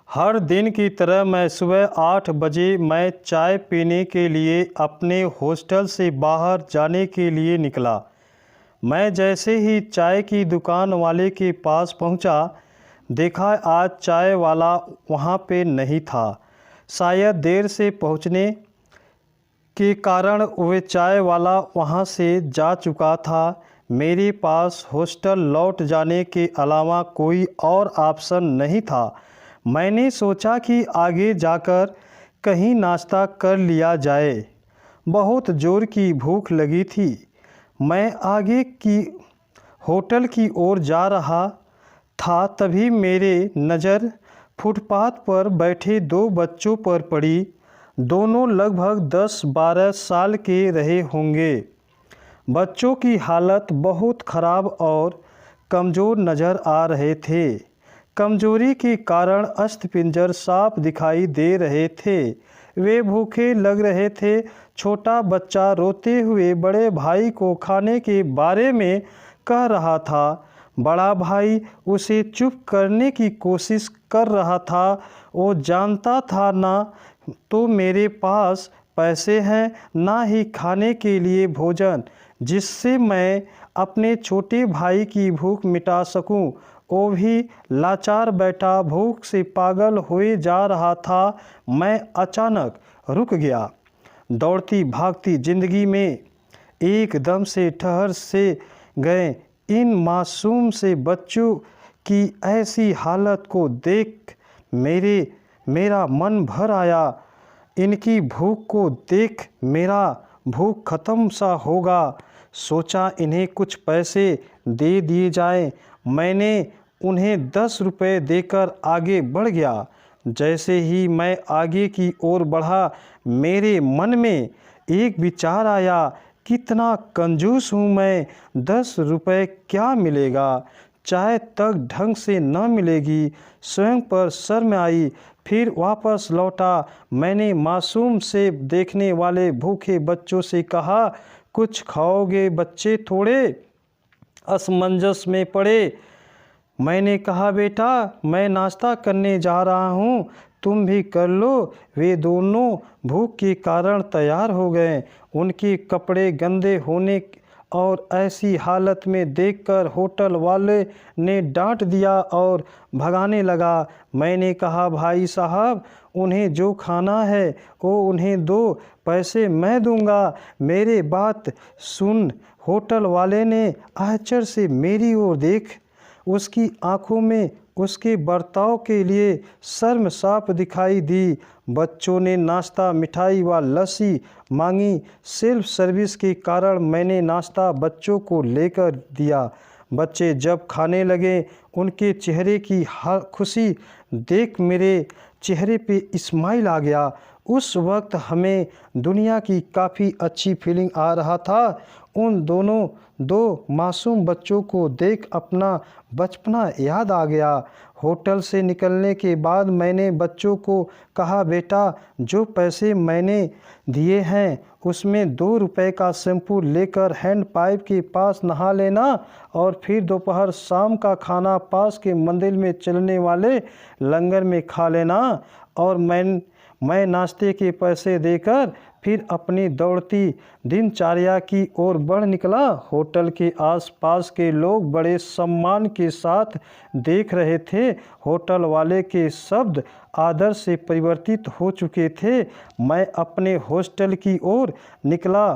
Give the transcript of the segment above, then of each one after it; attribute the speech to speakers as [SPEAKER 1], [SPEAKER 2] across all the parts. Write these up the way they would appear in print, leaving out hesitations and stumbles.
[SPEAKER 1] हर दिन की तरह मैं सुबह 8 बजे मैं चाय पीने के लिए अपने हॉस्टल से बाहर जाने के लिए निकला। मैं जैसे ही चाय की दुकान वाले के पास पहुंचा, देखा आज चाय वाला वहां पे नहीं था। शायद देर से पहुंचने के कारण वह चाय वाला वहां से जा चुका था। मेरे पास हॉस्टल लौट जाने के अलावा कोई और ऑप्शन नहीं था। मैंने सोचा कि आगे जाकर कहीं नाश्ता कर लिया जाए। बहुत ज़ोर की भूख लगी थी। मैं आगे की होटल की ओर जा रहा था, तभी मेरे नज़र फुटपाथ पर बैठे दो बच्चों पर पड़ी। दोनों लगभग 10-12 साल के रहे होंगे। बच्चों की हालत बहुत ख़राब और कमज़ोर नज़र आ रहे थे। कमज़ोरी के कारण अस्थिपंजर साफ दिखाई दे रहे थे। वे भूखे लग रहे थे। छोटा बच्चा रोते हुए बड़े भाई को खाने के बारे में कह रहा था। बड़ा भाई उसे चुप करने की कोशिश कर रहा था। वो जानता था ना तो मेरे पास पैसे हैं, ना ही खाने के लिए भोजन जिससे मैं अपने छोटे भाई की भूख मिटा सकूं। वो भी लाचार बैठा भूख से पागल हुए जा रहा था। मैं अचानक रुक गया। दौड़ती भागती जिंदगी में एकदम से ठहर से गए। इन मासूम से बच्चों की ऐसी हालत को देख मेरा मन भर आया। इनकी भूख को देख मेरा भूख खत्म सा होगा। सोचा इन्हें कुछ पैसे दे दिए जाएं। मैंने उन्हें 10 रुपये देकर आगे बढ़ गया। जैसे ही मैं आगे की ओर बढ़ा, मेरे मन में एक विचार आया, कितना कंजूस हूँ मैं। 10 रुपये क्या मिलेगा, चाय तक ढंग से न मिलेगी। स्वयं पर शर्म आई, फिर वापस लौटा। मैंने मासूम से देखने वाले भूखे बच्चों से कहा, कुछ खाओगे? बच्चे थोड़े असमंजस में पड़े। मैंने कहा, बेटा मैं नाश्ता करने जा रहा हूँ, तुम भी कर लो। वे दोनों भूख के कारण तैयार हो गए। उनके कपड़े गंदे होने और ऐसी हालत में देखकर होटल वाले ने डांट दिया और भगाने लगा। मैंने कहा, भाई साहब उन्हें जो खाना है वो उन्हें दो, पैसे मैं दूंगा। मेरे बात सुन होटल वाले ने आश्चर्य से मेरी ओर देख। उसकी आंखों में उसके बर्ताव के लिए शर्म साफ दिखाई दी। बच्चों ने नाश्ता, मिठाई व लस्सी मांगी। सेल्फ सर्विस के कारण मैंने नाश्ता बच्चों को लेकर दिया। बच्चे जब खाने लगे, उनके चेहरे की खुशी देख मेरे चेहरे पे स्माइल आ गया। उस वक्त हमें दुनिया की काफ़ी अच्छी फीलिंग आ रहा था। उन दो मासूम बच्चों को देख अपना बचपना याद आ गया। होटल से निकलने के बाद मैंने बच्चों को कहा, बेटा जो पैसे मैंने दिए हैं उसमें 2 रुपये का शैम्पू लेकर हैंड पाइप के पास नहा लेना और फिर दोपहर शाम का खाना पास के मंदिर में चलने वाले लंगर में खा लेना। और मैं नाश्ते के पैसे देकर फिर अपनी दौड़ती दिनचर्या की ओर बढ़ निकला। होटल के आसपास के लोग बड़े सम्मान के साथ देख रहे थे। होटल वाले के शब्द आदर से परिवर्तित हो चुके थे। मैं अपने हॉस्टल की ओर निकला।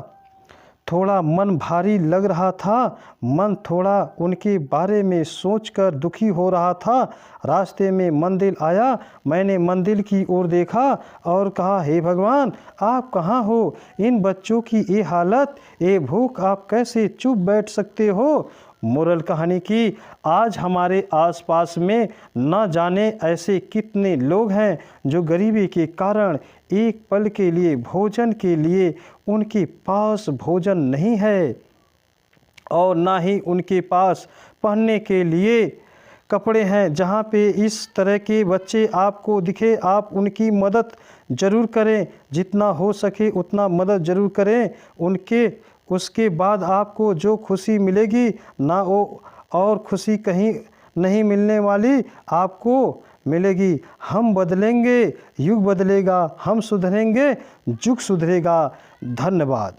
[SPEAKER 1] थोड़ा मन भारी लग रहा था। मन थोड़ा उनके बारे में सोचकर दुखी हो रहा था। रास्ते में मंदिर आया। मैंने मंदिर की ओर देखा और कहा, हे भगवान आप कहाँ हो? इन बच्चों की ये हालत, ये भूख, आप कैसे चुप बैठ सकते हो? मोरल कहानी की, आज हमारे आसपास में न जाने ऐसे कितने लोग हैं जो गरीबी के कारण एक पल के लिए भोजन के लिए उनके पास भोजन नहीं है और ना ही उनके पास पहनने के लिए कपड़े हैं। जहाँ पे इस तरह के बच्चे आपको दिखे, आप उनकी मदद ज़रूर करें, जितना हो सके उतना मदद ज़रूर करें उसके बाद आपको जो खुशी मिलेगी ना वो और खुशी कहीं नहीं मिलने वाली आपको मिलेगी। हम बदलेंगे, युग बदलेगा, हम सुधरेंगे, जुग सुधरेगा। धन्यवाद।